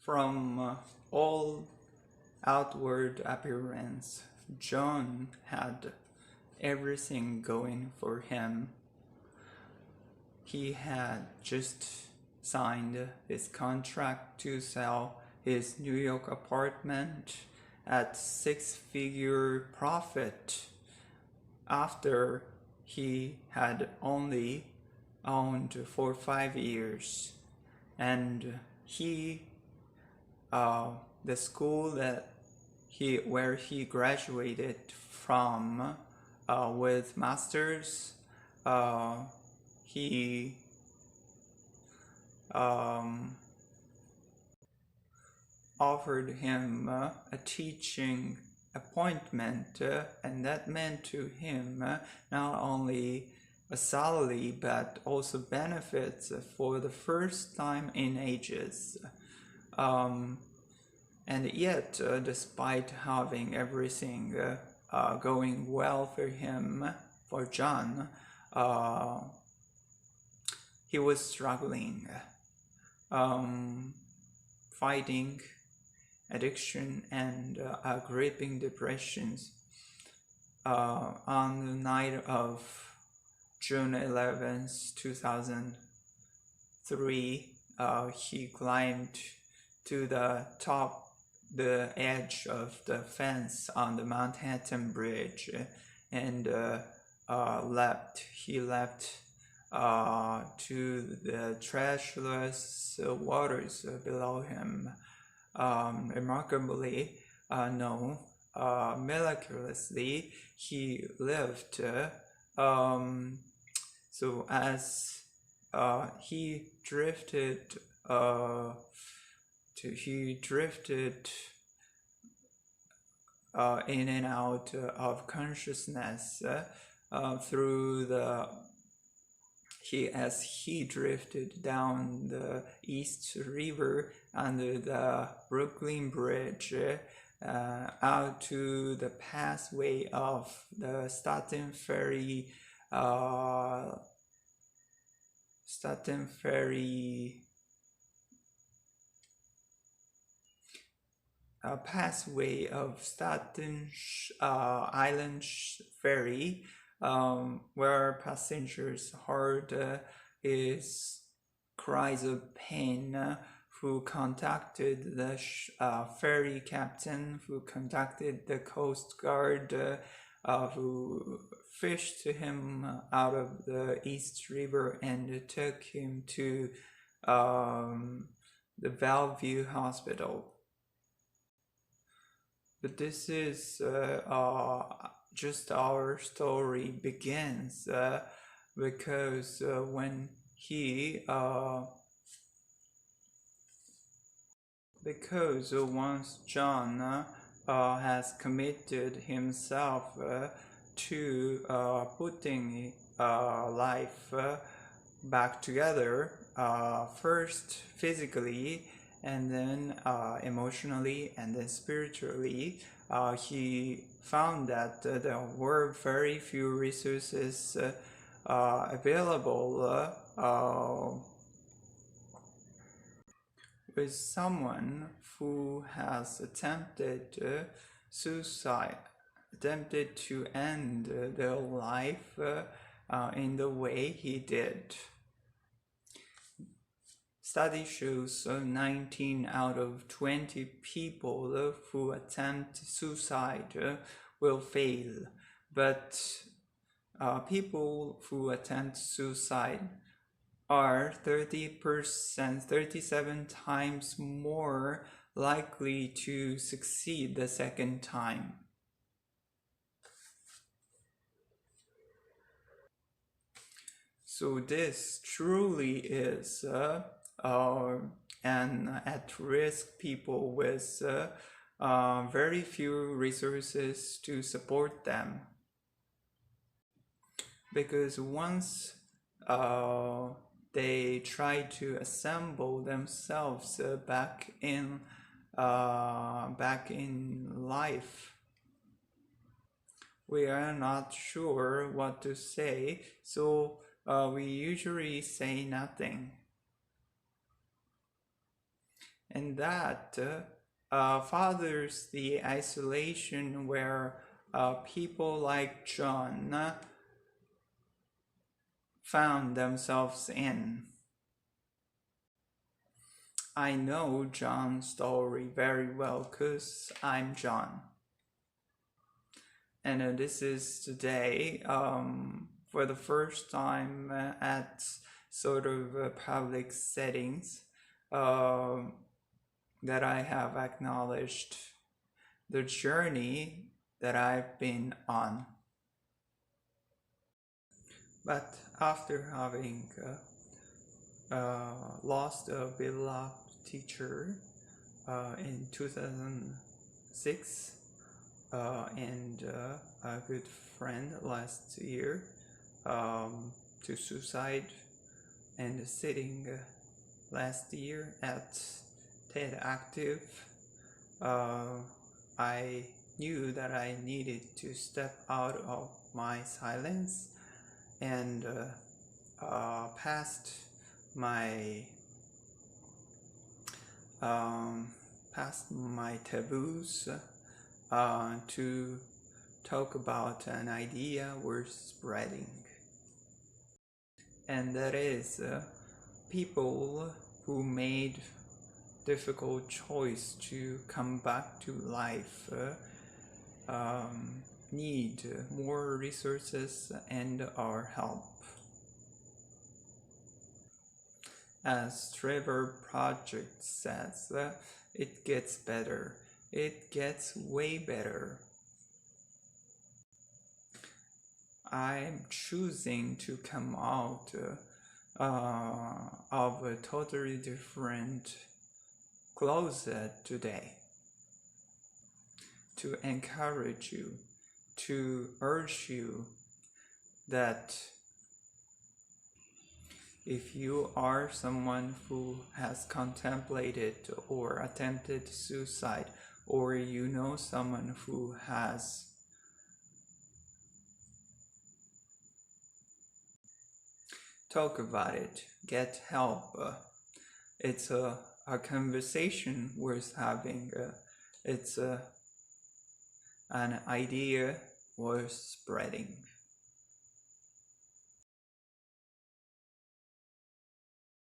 From all outward appearance, John had everything going for him. He had just signed his contract to sell his New York apartment at six-figure profit after he had only owned for 5 years. And the school where he graduated from with masters, he offered him a teaching appointment, and that meant to him not only a salary but also benefits for the first time in ages. And yet, despite having everything going well for him, for John, he was struggling, fighting addiction and gripping depressions. On the night of June 11th, 2003, he climbed to the edge of the fence on the Manhattan Bridge and he leapt to the trashless waters below him. Remarkably, miraculously, he lived. So as he drifted in and out of consciousness as he drifted down the East River under the Brooklyn Bridge out to the pathway of the Staten Ferry pathway of Staten Island Ferry, where passengers heard his cries of pain, who contacted the ferry captain, who contacted the Coast Guard, who fished him out of the East River and took him to the Bellevue Hospital. But this is just our story begins because once John has committed himself to putting life back together, first physically, and then emotionally, and then spiritually, he found that there were very few resources available with someone who has attempted suicide, attempted to end their life in the way he did. Study shows 19 out of 20 people who attempt suicide will fail, but people who attempt suicide are 37 times more likely to succeed the second time. So this truly is an at-risk people with very few resources to support them. Because once they try to assemble themselves back in life, we are not sure what to say, so we usually say nothing. and that fathers the isolation where people like John found themselves in. I know John's story very well because I'm John. And this is today for the first time at sort of public settings that I have acknowledged the journey that I've been on. But after having lost a beloved teacher in 2006 and a good friend last year to suicide, and sitting last year at TEDactive, I knew that I needed to step out of my silence and past my taboos to talk about an idea worth spreading, and that is people who made difficult choice to come back to life need more resources and our help. As Trevor Project says, it gets better. It gets way better. I'm choosing to come out of a totally different closet today to encourage you, to urge you that if you are someone who has contemplated or attempted suicide, or you know someone who has, talk about it, get help. It's a conversation worth having. It's an idea worth spreading.